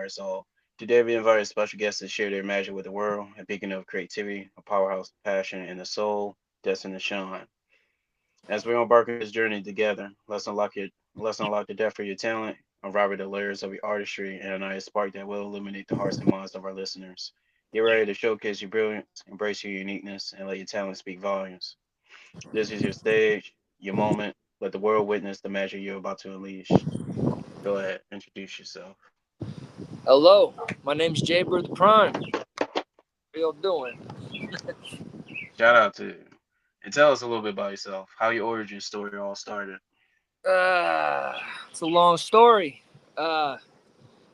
inspires all. Today, we invite a special guest to share their magic with the world, a beacon of creativity, a powerhouse of passion, and a soul destined to shine. As we embark on this journey together, let's unlock the depth of your talent, unravel the layers of your artistry, and ignite a spark that will illuminate the hearts and minds of our listeners. Get ready to showcase your brilliance, embrace your uniqueness, and let your talent speak volumes. This is your stage, your moment. Let the world witness the magic you're about to unleash. Go ahead, introduce yourself. Hello, my name's Jay Bird the Prime. How y'all doing? Shout out to you. And tell us a little bit about yourself, how your origin story all started. Uh, it's a long story.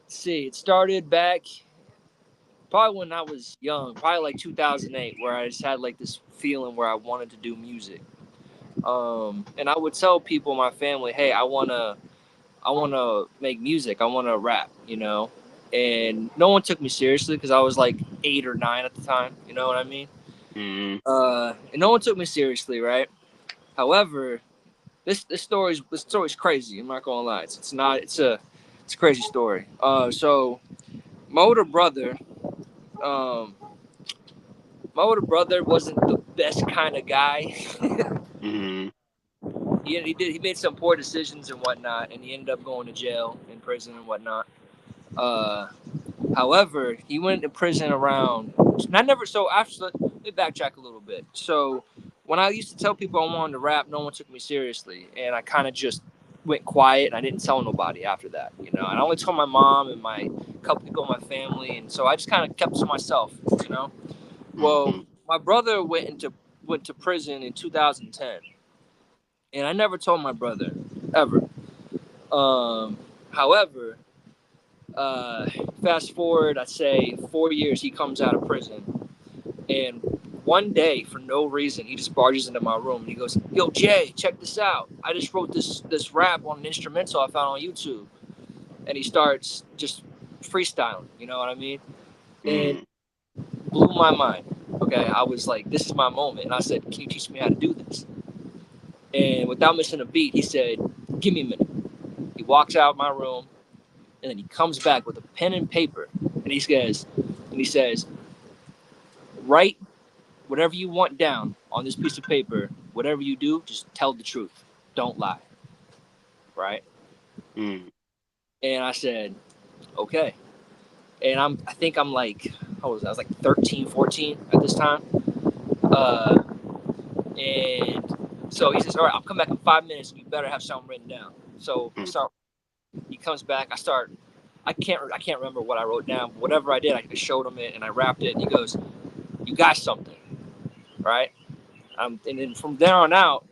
Let's see. It started back probably when I was young, probably like 2008, where I just had like this feeling where I wanted to do music. And I would tell people in my family, "Hey, I wanna make music. I wanna rap," And no one took me seriously because I was like 8 or 9 at the time. You know what I mean? Mm-hmm. And no one took me seriously, right? However, this story's crazy. I'm not gonna lie. It's not. It's a crazy story. So my older brother, um, my older brother wasn't the best kind of guy. Mm-hmm. He made some poor decisions and whatnot, and he ended up going to jail, in prison and whatnot. Uh, However, he went to prison around. And I never. So after, let me backtrack a little bit. So when I used to tell people I wanted to rap, no one took me seriously, and I kind of just went quiet. And I didn't tell nobody after that, And I only told my mom and my couple people in my family, and so I just kind of kept to myself. Well, Mm-hmm. my brother went to prison in 2010, and I never told my brother ever. Um, However, uh, fast forward, I'd say 4 years, he comes out of prison. And one day, for no reason, he just barges into my room and he goes, "Yo, Jay, check this out. I just wrote this rap on an instrumental I found on YouTube." And he starts just freestyling, you know what I mean? And Mm-hmm. blew my mind. Okay, I was like, "This is my moment." And I said, "Can you teach me how to do this?" And without missing a beat, he said, "Give me a minute." He walks out of my room and then he comes back with a pen and paper and he says, "Write whatever you want down on this piece of paper. Whatever you do, just tell the truth. Don't lie." Right? Mm-hmm. And I said, "Okay." And I think I'm like, how was I? I was like 13, 14 at this time. Uh, and so he says, "All right, I'll come back in 5 minutes. And you better have something written down." So I start. He comes back. I start. I can't remember what I wrote down. But whatever I did, I showed him it and I rapped it. And he goes, "You got something, right?" And then from there on out,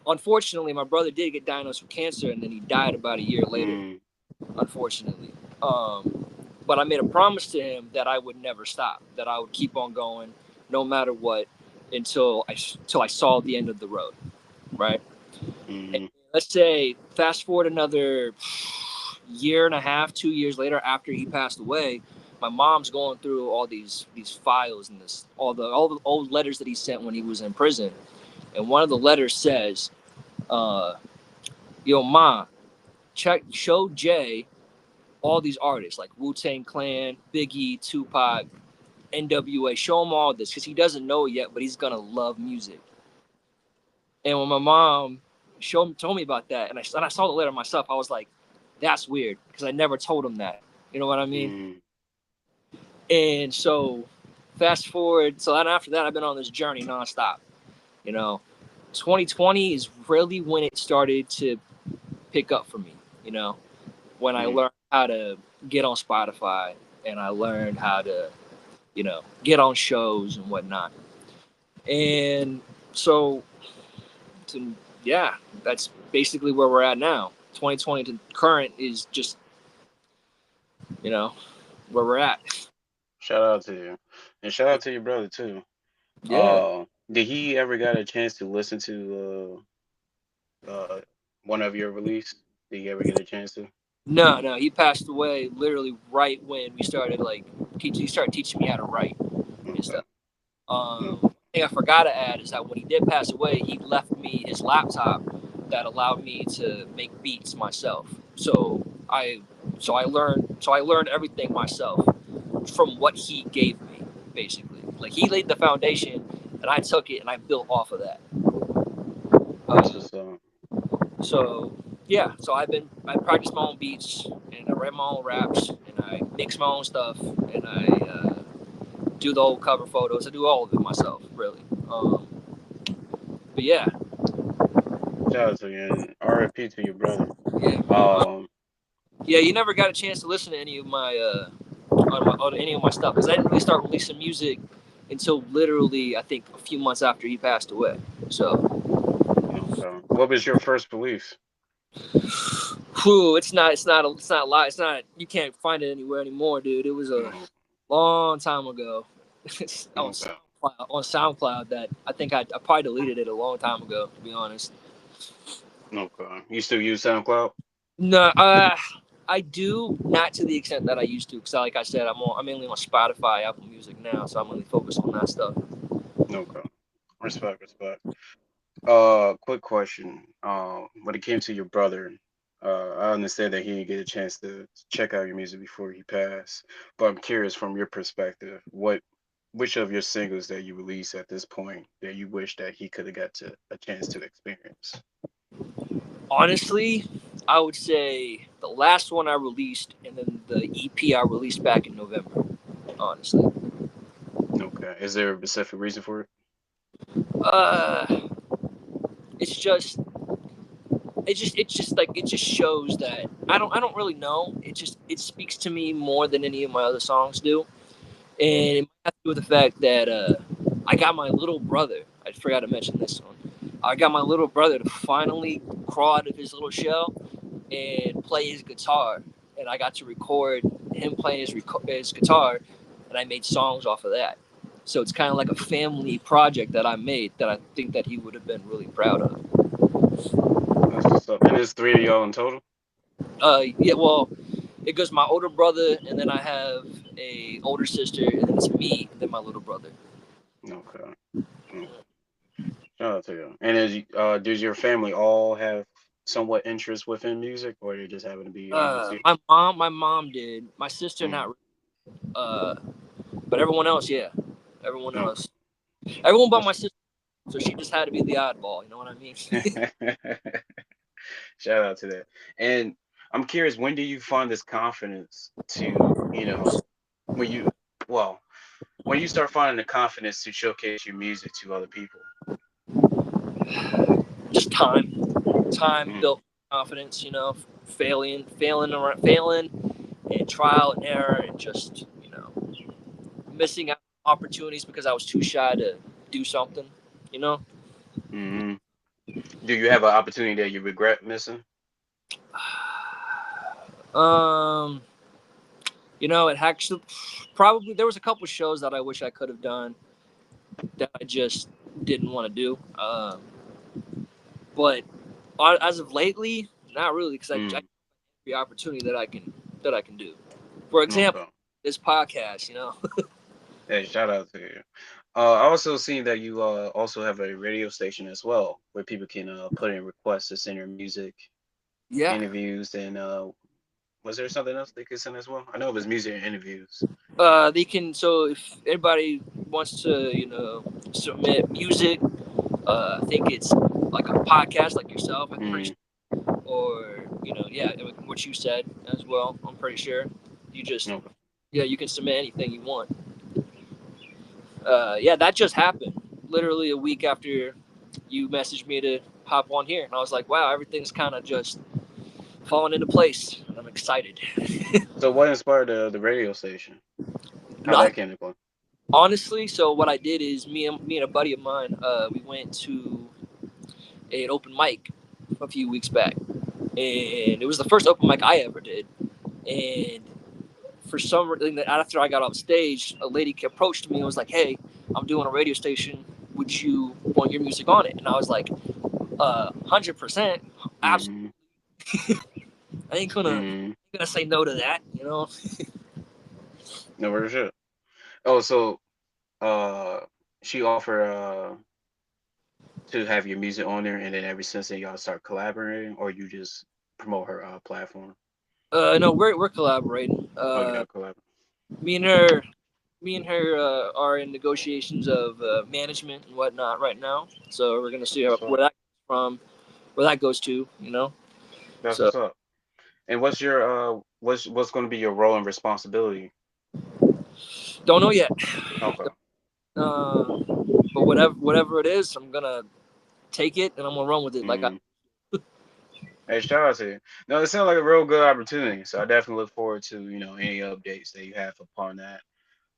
unfortunately, my brother did get diagnosed with cancer, and then he died about a year later. Mm-hmm. Unfortunately, um, but I made a promise to him that I would never stop, that I would keep on going, no matter what, until I saw the end of the road. Right? And Mm-hmm. let's say fast forward another year and a half, 2 years later, after he passed away. My mom's going through all these files and this all the old letters that he sent when he was in prison, and one of the letters says, uh, "Yo, ma, show Jay all these artists like Wu-Tang Clan, Biggie, Tupac, NWA. Show him all this because he doesn't know it yet, but he's gonna love music." And when my mom told me about that, and I saw the letter myself, I was like, "That's weird," because I never told him that. You know what I mean? Mm-hmm. And so, fast forward. So then after that, I've been on this journey nonstop. You know, 2020 is really when it started to pick up for me. You know, when I learned how to get on Spotify and I learned how to, get on shows and whatnot. And so, to, yeah, that's basically where we're at now. 2020 to current is just, you know, where we're at. Shout out to you, and shout out to your brother too. Yeah. Did he ever got a chance to listen to one of your release? Did he ever get a chance to? No, no, he passed away literally right when we started he started teaching me how to write and Okay. stuff. Okay. Thing I forgot to add is that when he did pass away, he left me his laptop that allowed me to make beats myself. So So I learned everything myself from what he gave me, basically. Like he laid the foundation, and I took it and I built off of that. That's Uh, what's up. so yeah, so I practice my own beats and I write my own raps and I mix my own stuff and I do the whole cover photos. I do all of it myself, really. But yeah, Shout out to you and RIP to your brother. yeah, man. Um, Yeah, you never got a chance to listen to any of my on any of my stuff because I didn't really start releasing music until literally I think a few months after he passed away. So, okay. What was your first belief? whew, it's not a lot. It's not you can't find it anywhere anymore, dude. It was a No, long time ago. It's okay. On SoundCloud that I think I probably deleted it a long time ago, to be honest. Okay. You still use SoundCloud? No, I do not to the extent that I used to, because like I said, I'm mainly on Spotify, Apple Music now, so I'm really focused on that stuff. Okay. Respect, respect. Quick question. When it came to your brother, I understand that he didn't get a chance to check out your music before he passed, but I'm curious from your perspective, which of your singles that you released at this point that you wish that he could have got to a chance to experience? Honestly, I would say the last one I released, and then the EP I released back in November. Honestly, Okay. Is there a specific reason for it? uh, it's just it just shows that I don't really know. It speaks to me more than any of my other songs do, and it might have to do with the fact that I got my little brother. I forgot to mention this one. I got my little brother to finally crawl out of his little shell and play his guitar, and I got to record him playing his guitar, and I made songs off of that. So it's kind of like a family project that I made that I think that he would have been really proud of. That's what's up. And there's three of y'all in total? Yeah, well, it goes my older brother, and then I have a older sister, and then it's me, and then my little brother. Okay. Mm. Shout out to you. And does your family all have somewhat interest within music, or they just happen to be artists? My mom did. My sister not. Mm. Really. Uh, but everyone else, yeah, everyone No. else, everyone but my That's sister. So she just had to be the oddball. You know what I mean? shout out to that. And I'm curious, when do you find this confidence to, when you, well, when you start finding the confidence to showcase your music to other people? Just time Mm. built confidence. You know, failing, and trial and error, and just missing out opportunities because I was too shy to do something. You know, Hmm. Do you have an opportunity that you regret missing? um, it actually probably there was a couple shows that I wish I could have done that I just didn't want to do. But as of lately, not really, because I Mm. the opportunity that I can do. For example, Okay. this podcast. You know. Hey, shout out to you. I also seen that you also have a radio station as well, where people can put in requests to send your music, Yeah. interviews, and was there something else they could send as well? I know it was music and interviews. They can. So if anybody wants to, submit music, I think it's like a podcast, like yourself. I'm pretty Mm. sure, or yeah, what you said as well. I'm pretty sure. You just, Okay. yeah, you can submit anything you want. Yeah, that just happened. Literally a week after you messaged me to hop on here, and I was like, wow, everything's kind of just falling into place. And I'm excited. So what inspired the radio station? How that Not came to play? honestly. So what I did is me and a buddy of mine, we went to an open mic a few weeks back, and it was the first open mic I ever did. And for some reason, after I got off stage, a lady approached me and was like, "Hey, I'm doing a radio station. Would you want your music on it?" And I was like, 100%, absolutely. Mm-hmm. I Mm-hmm. ain't gonna say no to that, you know. No, for sure. Oh, so uh, she offered to have your music on there, and then ever since then y'all start collaborating, or you just promote her platform? No, we're collaborating. Oh, you're not collab. Me and her, are in negotiations of management and whatnot right now. So we're gonna see That's what's where up. that from, where that goes to. That's So what's up. And what's your what's going to be your role and responsibility? don't know yet. Okay. But whatever it is, I'm gonna take it and I'm gonna run with it. Mm. Hey, shout out to you. No, it sounds like a real good opportunity. So I definitely look forward to any updates that you have upon that.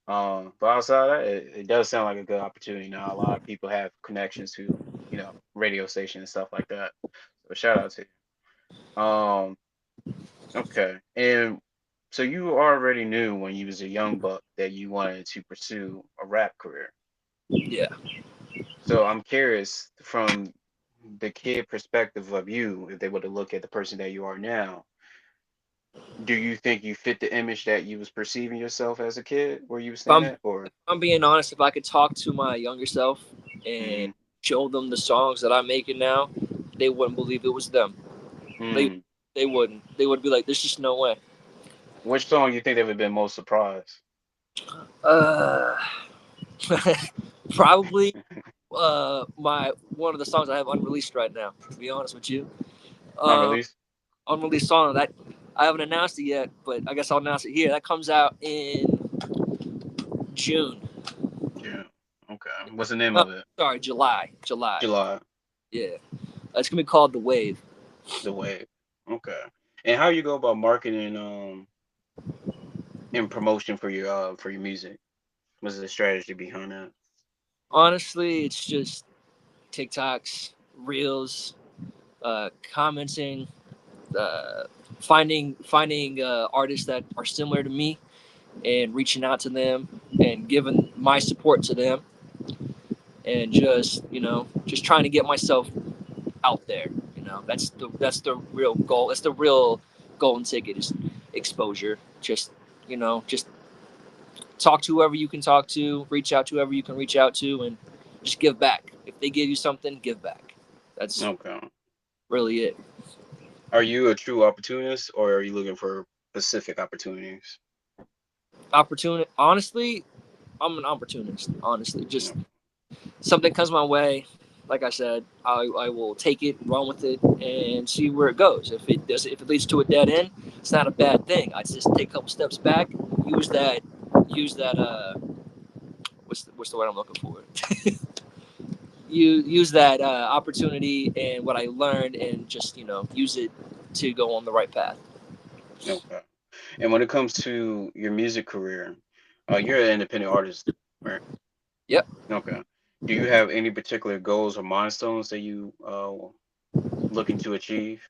But outside of that, it does sound like a good opportunity. Now, a lot of people have connections to radio station and stuff like that. So shout out to you. Okay. And so you already knew when you was a young buck that you wanted to pursue a rap career. Yeah. So I'm curious from the kid perspective of you, if they were to look at the person that you are now, do you think you fit the image that you was perceiving yourself as a kid where you was If staying at, or? if I'm being honest, if I could talk to my younger self and Mm, show them the songs that I'm making now, they wouldn't believe it was them. They mm. they wouldn't. They would be like, "There's just no way." Which song you think they would have been most surprised? Uh, Probably my one of the songs I have unreleased right now. To be honest with you, uh, Unreleased? unreleased song that I haven't announced it yet, but I guess I'll announce it here. That comes out in June. Yeah. Okay. What's the name Oh, of it? sorry, July. July. July. Yeah, it's gonna be called The Wave. The Wave. Okay. And how you go about marketing and promotion for your music? What's the strategy behind that? Honestly, it's just TikToks, Reels, commenting, uh, finding artists that are similar to me and reaching out to them and giving my support to them and just trying to get myself out there. That's the real goal. That's the real golden ticket is exposure. Just talk to whoever you can talk to, reach out to whoever you can reach out to, and just give back. If they give you something, give back. That's Okay. really it. Are you a true opportunist or are you looking for specific opportunities? Opportunity. Honestly, I'm an opportunist. Honestly, just No. something comes my way. Like I said, I will take it, run with it, and see where it goes. If it leads to a dead end, it's not a bad thing. I just take a couple steps back, use that use that what's the word I'm looking for? You use that opportunity and what I learned, and just use it to go on the right path. Okay. And when it comes to your music career, you're an independent artist, right? Yep. Okay. Do you have any particular goals or milestones that you looking to achieve?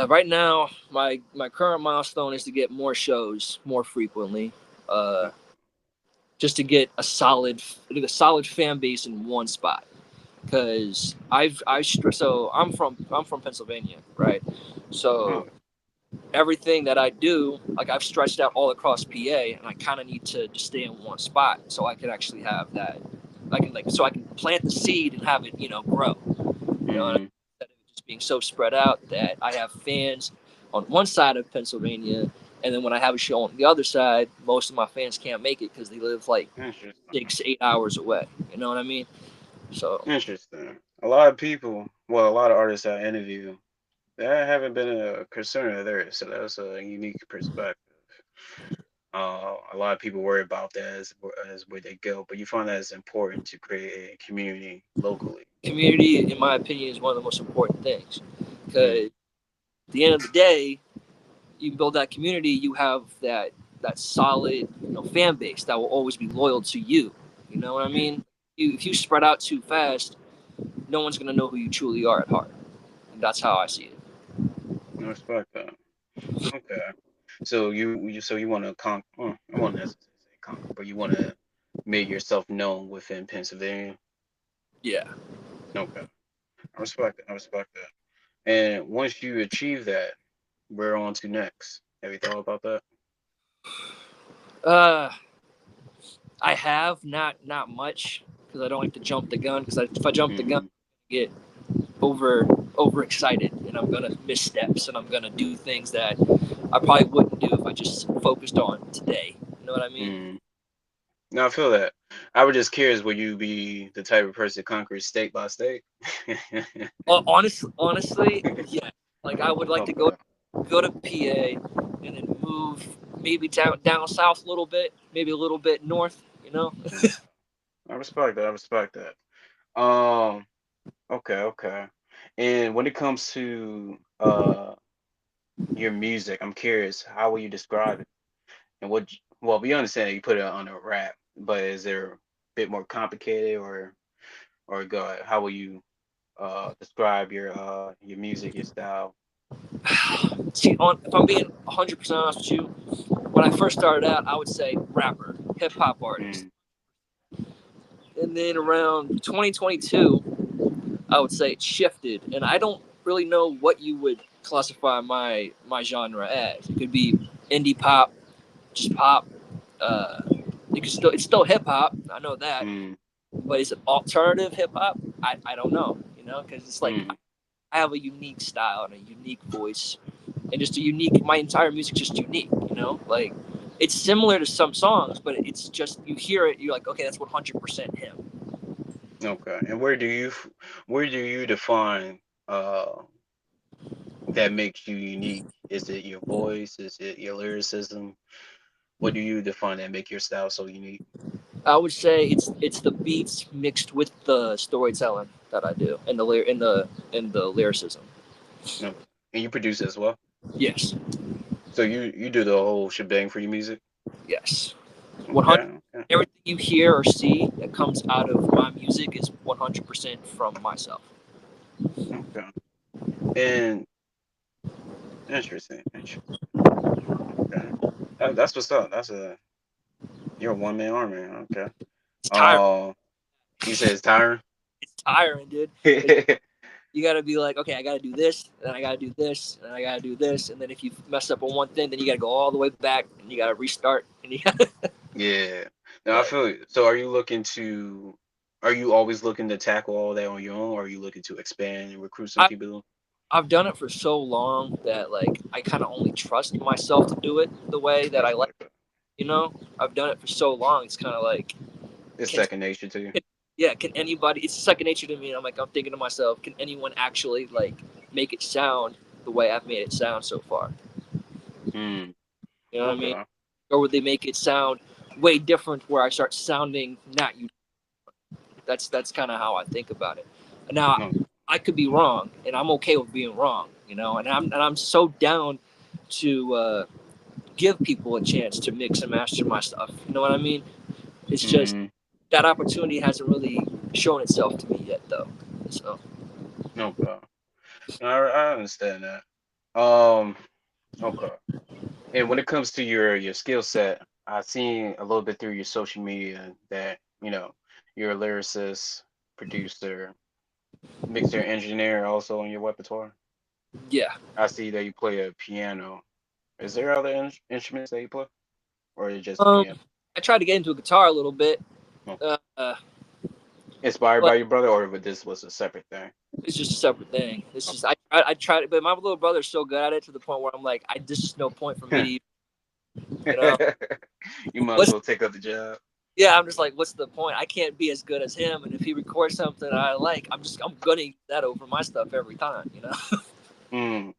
Right now, my current milestone is to get more shows more frequently. Uh, No. just to get a solid fan base in one spot. Because so I'm from Pennsylvania, right? Oh, So everything that I do, like I've stretched out all across PA, and I kind of need to just stay in one spot so I can actually have that. So I can plant the seed and have it grow. mm, Instead of it just being so spread out that I have fans on one side of Pennsylvania, and then when I have a show on the other side, most of my fans can't make it because they live like interesting. 6 8 hours away. You know what I mean? So Interesting. A lot of people, well, a lot of artists I interview, that haven't been a concern of theirs, so that's a unique perspective. A lot of people worry about that as where they go, but you find that it's important to create a community locally. community, in my opinion, is one of the most important things Mm, because at the end of the day, you build that community, you have that solid fan base that will always be loyal to you. You know what I mm, mean? If you spread out too fast, no one's gonna know who you truly are at heart. And that's how I see it. I respect that. Okay. So you want to conquer? I won't necessarily say conquer, but you want to make yourself known within Pennsylvania. Yeah. Okay. I respect that. I respect that. And once you achieve that, where on to next? Have you thought about that? Uh, I have not much because I don't like to jump the gun. Because if I jump the gun, Mm-hmm. I get over overexcited and and I'm gonna missteps, and I'm gonna do things that I probably wouldn't do if I just focused on today. You know what I mean? Mm. No, I feel that. I was just curious, would you be the type of person to conquer state by state? Honestly, yeah. Like I would like to Okay. go to PA and then move maybe down south a little bit, maybe a little bit north. You know? Okay. I respect that. I respect that. Okay, okay. And when it comes to your music, I'm curious, how will you describe it? And well, we understand that you put it on a rap, but is there a bit more complicated or go ahead, how will you describe your music, your style? See, if I'm being 100% honest with you, when I first started out, I would say rapper, hip hop artist, Mm, and then around 2022, I would say it shifted, and I don't really know what you would classify my genre as. It could be indie pop, just pop. Uh, it's still hip hop. I know that, mm, but is it alternative hip hop? I don't know. You know, because it's like mm, I have a unique style and a unique voice, and just a unique. My entire music's just unique. You know, like it's similar to some songs, but it's just you hear it, you're like, okay, that's 100% him. okay. And where do you define that makes you unique? Is it your voice? Is it your lyricism? What do you define that make your style so unique? I would say it's the beats mixed with the storytelling that I do and the lyricism. Okay. And you produce as well. Yes, So you do the whole shebang for your music. yes. 100. Okay. Okay. Everything you hear or see that comes out of my music is 100% from myself. Okay. And interesting. Interesting. Okay. That's what's up. You're a one man army. Okay. It's tiring. Uh, you say it's tiring. It's tiring, dude. You got to be like, okay, I got to do this, and then I got to do this, and I got to do this, and then if you mess up on one thing, then you got to go all the way back, and you got to restart, and you got Yeah. Now I like, feel you. So are you always looking to tackle all that on your own, or are you looking to expand and recruit some I people? I've done it for so long that like I kind of only trust myself to do it the way I that I like. respect that. You know, I've done it for so long. It's kind of like, It's can, second nature to you. yeah, can anybody? It's second nature to me. I'm thinking to myself, can anyone actually like make it sound the way I've made it sound so far? Mm, You know what I mean? okay. Or would they make it sound way different where I start sounding not you? That's kind of how I think about it. Now, No. I could be wrong, and I'm okay with being wrong. You know, and I'm so down to give people a chance to mix and master my stuff. You know what I mean? It's just Mm-hmm. that opportunity hasn't really shown itself to me yet, though. So Okay. I understand that. Um. Okay. And when it comes to your skill set, I've seen a little bit through your social media that you're a lyricist, producer, mixer, engineer, also on your repertoire. yeah, I see that you play a piano. Is there other instruments that you play, or is it just the um, piano? I tried to get into a guitar a little bit, No. uh, Inspired but by your brother, or this was a separate thing? it's just a separate thing. It's just Okay. I tried it, but my little brother's so good at it to the point where I'm like, I there's just no point for me to, you know. You might as What's well take up the job. Yeah, I'm just like, what's the point? I can't be as good as him, and if he records something I like, I'm gonna use that over my stuff every time, you know. Mm,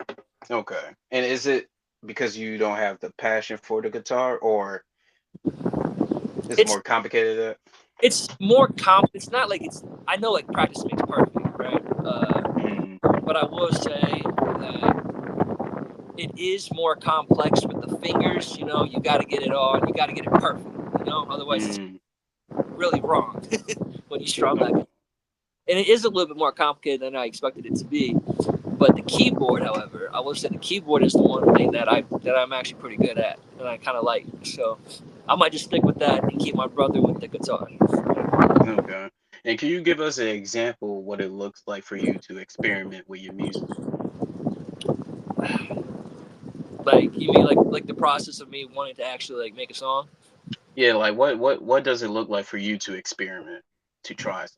okay. And is it because you don't have the passion for the guitar, or is it It's more complicated than it's more It's not like it's. I know like practice makes perfect, right? that? Mm, But I will say that it is more complex with the fingers. You know, you got to get it all. You got to get it perfect. You know, otherwise it's mm, really wrong when you strum that. okay. And it is a little bit more complicated than I expected it to be. But the keyboard, however, I will say the keyboard is the one thing that I'm actually pretty good at, and I kind of like. So I might just stick with that and keep my brother with the guitar. Okay. And can you give us an example what it looks like for you to experiment with your music? Like you mean like the process of me wanting to actually like make a song? Yeah, like what does it look like for you to experiment, to try something?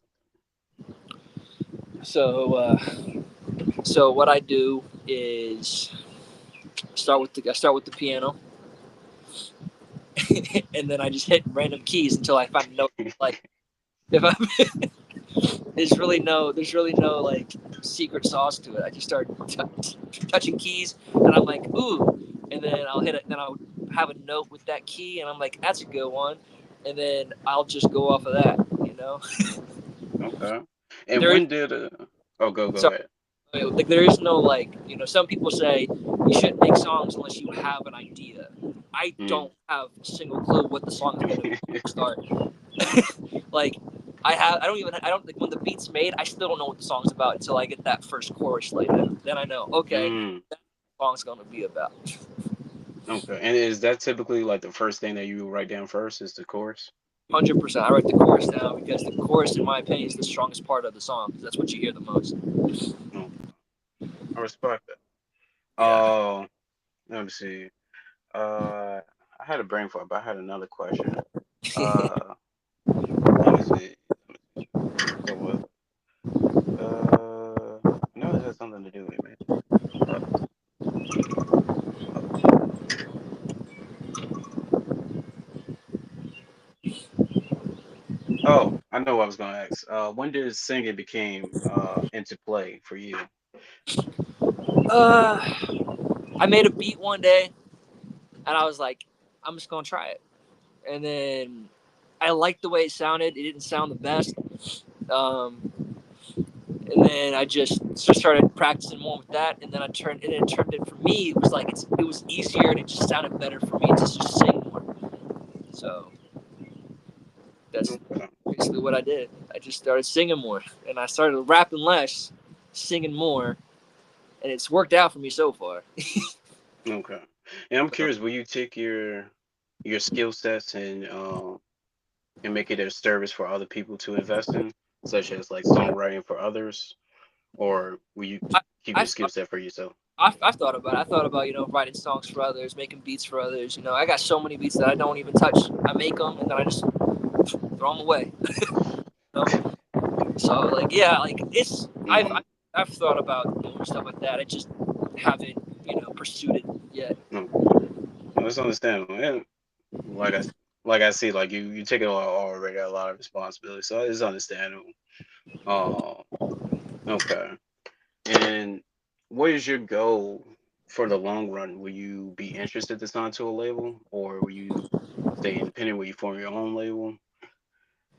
So So what I do is I start with the piano, and then I just hit random keys until I find a note. Like if I there's really no like secret sauce to it. I just start touching keys, and I'm like, ooh, and then I'll hit it, and then I'll have a note with that key, and I'm like, that's a good one, and then I'll just go off of that, you know. Okay. And There is when did oh go sorry, ahead. like there is no like some people say you shouldn't make songs unless you have an idea. I Mm. don't have a single clue what the song is gonna be when I start. Like I don't like when the beat's made, I still don't know what the song's about until I get that first chorus laid out. Then I know, okay, Mm. that song's gonna be about. Okay. And is that typically like the first thing that you write down first is the chorus? 100%. I write the chorus down because the chorus, in my opinion, is the strongest part of the song because that's what you hear the most. Okay. I respect that. Yeah. Oh, let me see. Uh, I had a brain fart, but I had another question. Uh, let me see. What was I know it has something to do with me. Uh, uh, oh, I know what I was gonna ask. When did singing became into play for you? Uh, I made a beat one day and I was like, I'm just gonna try it. And then I liked the way it sounded. It didn't sound the best. Um, and then I just started practicing more with that. And then it turned it for me. It was like it was easier and it just sounded better for me to just sing more. So that's Okay. basically what I did. I just started singing more, and I started rapping less, singing more, and it's worked out for me so far. Okay. And I'm curious, will you take your skill sets and make it a service for other people to invest in, such as like songwriting for others, or will you I, keep I, your skill set for yourself? I've thought about it. I thought about writing songs for others, making beats for others. I got so many beats that I don't even touch. I make them and then I just throw them away. You know? So like yeah, like Mm-hmm. I've thought about doing stuff like that. I just haven't pursued it yet. Okay. No, it's understandable. And like like I see, like you take it already a lot of responsibility, so it's understandable. Uh, okay. And what is your goal for the long run? Will you be interested to sign to a label, or will you stay independent? Will you form your own label?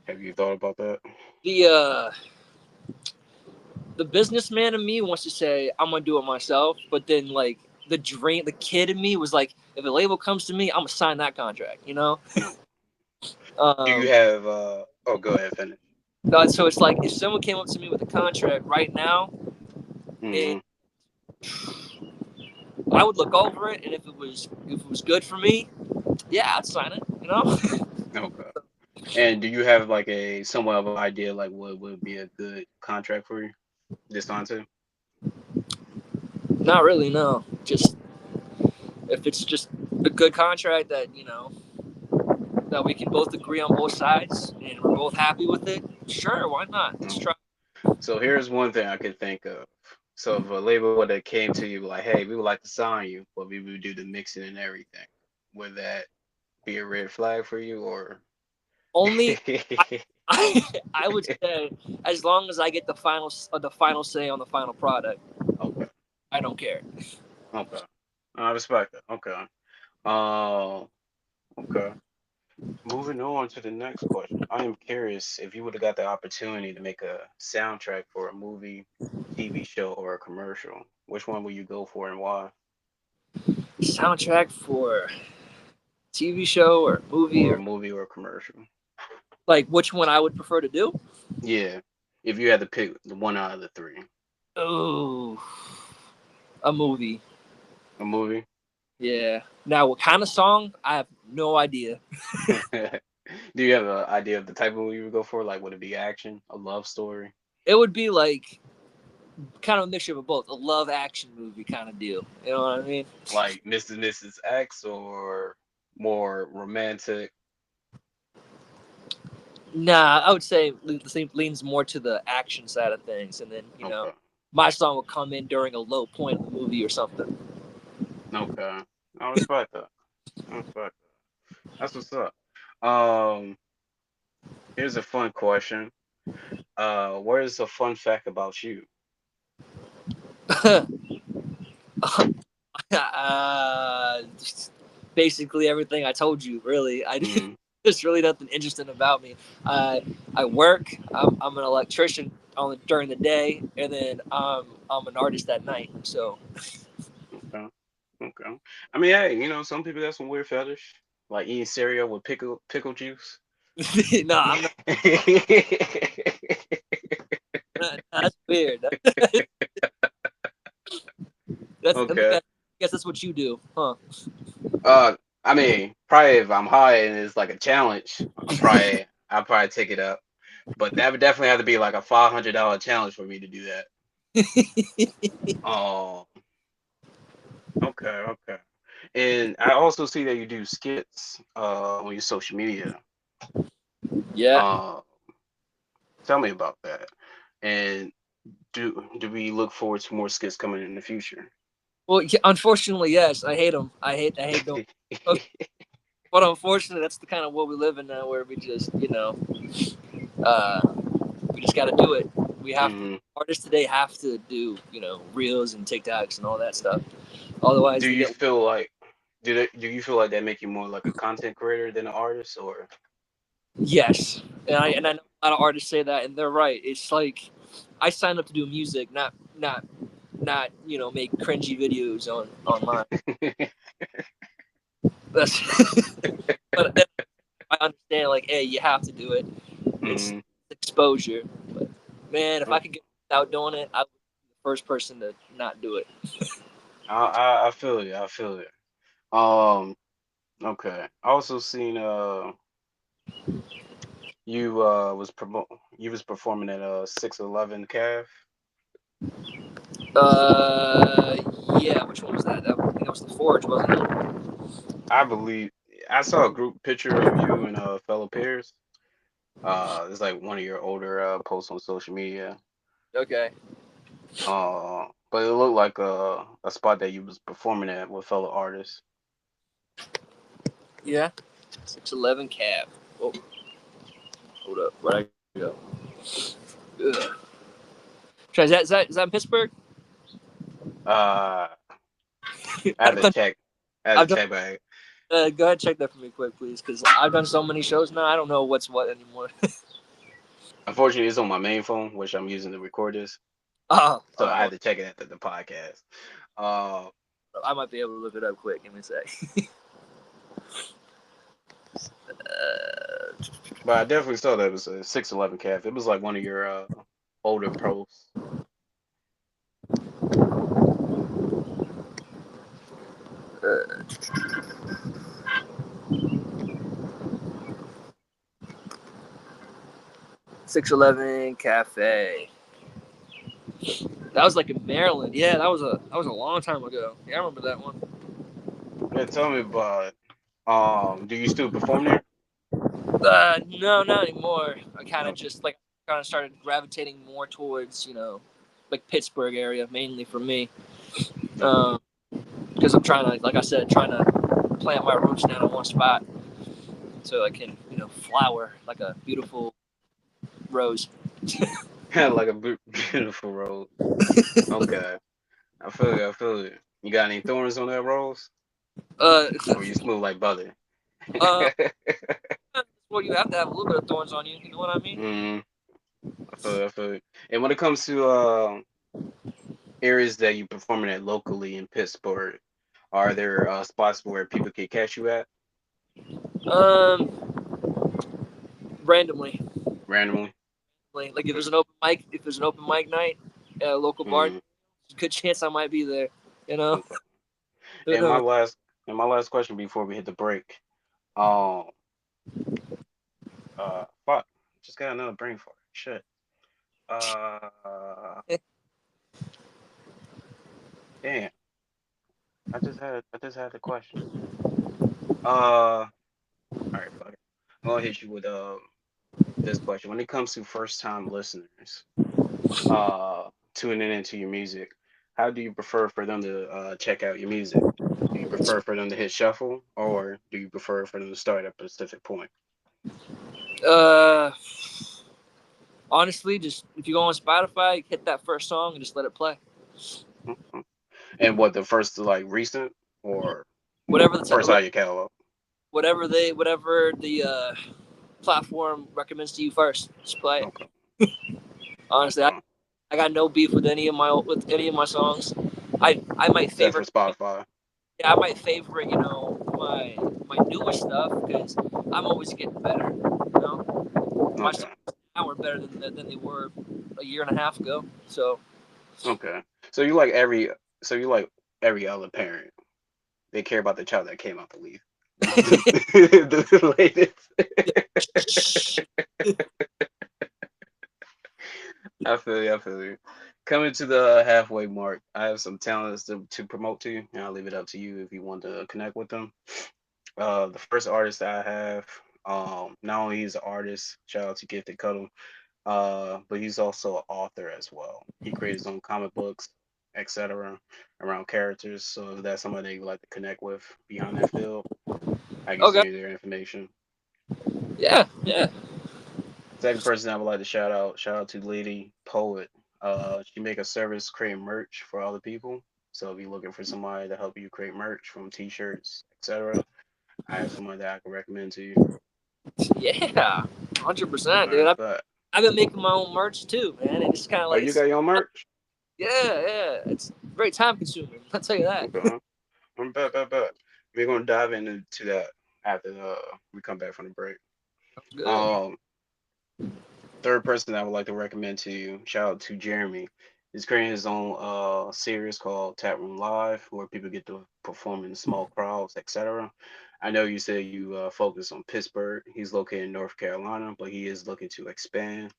Have you thought about that? The the businessman in me wants to say I'm gonna do it myself, but then like the kid in me was like, if a label comes to me, I'm gonna sign that contract. No. Do you Um, have oh go ahead, finish. so it's like if someone came up to me with a contract right now, it Mm-hmm. I would look over it, and if it was good for me, yeah, I'd sign it. Okay. And do you have like a somewhat of an idea like what would be a good contract for you this on to? Not really, no. Just if it's just a good contract that that we can both agree on both sides and we're both happy with it, sure, why not? Let's Okay. try. So here's one thing I could think of. So if a label would have came to you like, hey, we would like to sign you, but we would do the mixing and everything. Would that be a red flag for you or Only I would say as long as I get the final say on the final product, Okay. I don't care. Okay. I respect that. Okay. Uh, okay. Moving on to the next question. I am curious if you would have got the opportunity to make a soundtrack for a movie, TV show, or a commercial, which one would you go for and why? Soundtrack for TV show or movie Or a or movie or a commercial? like which one I would prefer to do? Yeah. If you had to pick the one out of the three. Oh, a movie. A movie? Yeah. Now, what kind of song? I have no idea. Do you have an idea of the type of movie you would go for? Like, would it be action, a love story, It would be like kind of a mixture of both, a love action movie kind of deal. You know what I mean? like Mr. and Mrs. X, or more romantic? Nah, I would say leans more to the action side of things, and then Okay. my song would come in during a low point of the movie or something. Okay. I respect that. I respect that. That's what's up. Um, Here's a fun question. What is a fun fact about you? Just basically everything I told you. Really, I Mm, there's really nothing interesting about me. I work. I'm an electrician during the day, and then I'm an artist at night. So okay. Okay. I mean, hey, some people got some weird fetish, like eating cereal with pickle juice. no, I'm not. That's weird. That's I Okay. guess that's what you do, huh? Uh, I mean, probably if I'm high and it's like a challenge, I'll probably take it up. But that would definitely have to be like a $500 challenge for me to do that. Oh, okay, okay. And I also see that you do skits on your social media. Yeah. Uh, Tell me about that. And do we look forward to more skits coming in the future? Well, yeah, unfortunately, yes. I hate them. I hate doing. But unfortunately, that's the kind of world we live in now, where we just uh, we just got to do it. We have Hmm. artists today have to do reels and TikToks and all that stuff. Otherwise, Do they you get feel like do you feel like that make you more like a content creator than an artist, or yes. And I know a lot of artists say that, and they're right. It's like I signed up to do music, not make cringy videos online. That's but then I understand like, hey, you have to do it. It's mm, exposure. But man, if I I, could get without doing it, I would be the first person to not do it. I feel you. I feel you. Okay. I also seen you was performing at 611 Cav. Uh, yeah. Which one was that? I think that was the Forge, wasn't it? I believe I saw a group picture of you and fellow peers. It's like one of your older posts on social media. Okay. But it looked like a spot that you was performing at with fellow artists. Yeah. 611 cab. Oh, hold up. Where'd I go? Ugh. Is that in Pittsburgh? Uh, I had I've to done. check. I had to I've done. check back. Go ahead, check that for me quick, please, because I've done so many shows now. I don't know what's what anymore. Unfortunately, it's on my main phone, which I'm using to record this. Oh, all So right. I had Well, to check it at the podcast. Uh, I might be able to look it up quick. Give me a sec. but I definitely saw that it was a 611 calf. It was like one of your older posts. 611 Cafe. That was like in Maryland. Yeah, that was a long time ago. Yeah, I remember that one. Yeah, tell me about it. Do you still perform there? No, not anymore. I kind of No. just like kind of started gravitating more towards like Pittsburgh area mainly for me. Okay. Um, because I'm trying to, like I said, trying to plant my roots down in one spot so I can flower like a beautiful rose. Like a beautiful rose. Okay. I feel you. I feel you. You got any thorns on that rose? Uh, Or you smooth like butter? uh, well, you have to have a little bit of thorns on you. You know what I mean? Mm, I feel you. I feel you. And when it comes to areas that you performing at locally in Pittsburgh, are there spots where people can catch you at Um, randomly. randomly? Like if there's an open mic night at a local bar, Mm, good chance I might be there. You know, okay. who And my knows? last and my last question before we hit the break. Um, fuck, just got another brain fart. Shit. Uh, Damn. I just had the question. All right, fuck it. I'm gonna hit you with this question. When it comes to first time listeners, tuning into your music, how do you prefer for them to check out your music? Do you prefer for them to hit shuffle, or do you prefer for them to start at a specific point? Uh, Honestly, just if you go on Spotify, hit that first song and just let it play. Mhm. And what the first like recent or Whatever first out of your catalog? whatever the platform recommends to you first, just play it. Okay, Honestly, okay. I got no beef with any of my songs. I might Except for favorite Spotify. yeah, I might favorite my newest stuff because I'm always getting better. My songs Okay, now are better than they were a year and a half ago. So okay. So you like every so you like every other parent. They care about the child that came out the leaf. The latest. I feel you. I feel you. Coming to the halfway mark, I have some talents to promote to you, and I'll leave it up to you if you want to connect with them. The first artist I have, not only he's an artist, shout out to Gifted Cuddle, but he's also an author as well. He creates his own comic books, etc., around characters. So if that's somebody you like to connect with behind that field, I can okay, send you their information. yeah, yeah. Second person I would like to shout out to Lady Poet. She make a service creating merch for other people. So if you're looking for somebody to help you create merch from t-shirts, etc., I have someone that I can recommend to you. Yeah, 100%, All dude. right, but I've been making my own merch too, man. And it's kind of oh, like you got your own merch? yeah, yeah. It's very time consuming. I'll tell you that. Okay, I'm bet. We're gonna dive into that after we come back from the break. Good. Um, Third person I would like to recommend to you, shout out to Jeremy. He's creating his own series called Tap Room Live, where people get to perform in small crowds, etc. I know you said you focus on Pittsburgh. He's located in North Carolina, but he is looking to expand.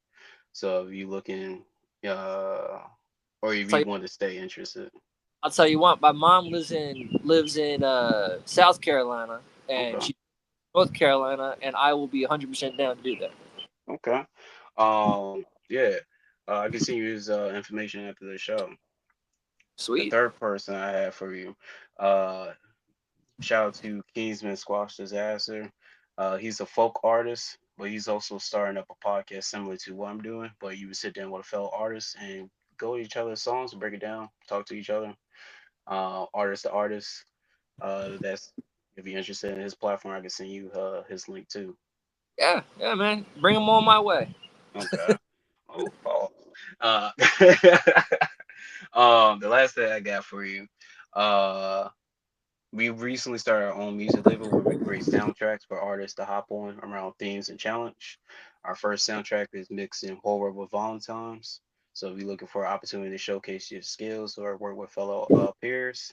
So if you looking, uh, or if Tell you you, want to stay interested, I'll tell you what. My mom lives in South Carolina, and okay, she's North Carolina, and I will be 100% down to do that. okay, yeah, I can send you his information after the show. The Sweet. third person I have for you, uh, shout out to Kingsman Squash Disaster. He's a folk artist, but he's also starting up a podcast similar to what I'm doing. But you would sit down with a fellow artist and go to each other's songs, break it down, talk to each other, artist to artist. That's if you're interested in his platform, I can send you his link too. Yeah, yeah, man. Bring them on my way. Okay. Oh, Paul. Uh, the last thing I got for you. Uh, We recently started our own music label where we create soundtracks for artists to hop on around themes and challenge. Our first soundtrack is mixing horror with Valentine's. So if you're looking for an opportunity to showcase your skills or work with fellow peers,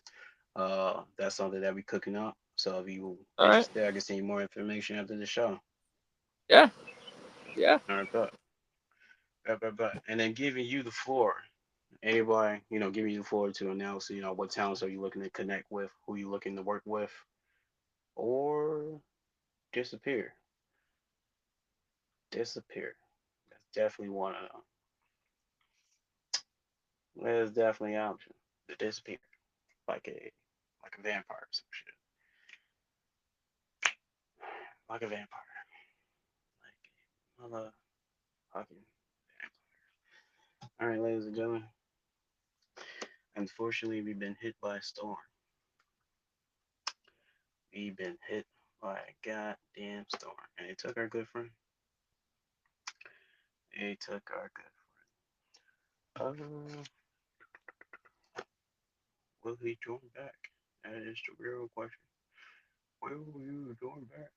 that's something that we're cooking up. So if you All right. interested, I can send you more information after the show. Yeah, yeah. All right, but. And then giving you the floor. Anybody, giving you the floor to announce, what talents are you looking to connect with, who you looking to work with, or disappear. Disappear. That's definitely one of them. There's definitely an option to disappear, like a vampire or some shit, like a vampire, like a motherfucking vampire. All right, ladies and gentlemen. Unfortunately, we've been hit by a storm. We've been hit by a goddamn storm, and it took our good friend. It took our good friend. Will he join back? That is the real question. Will you join back?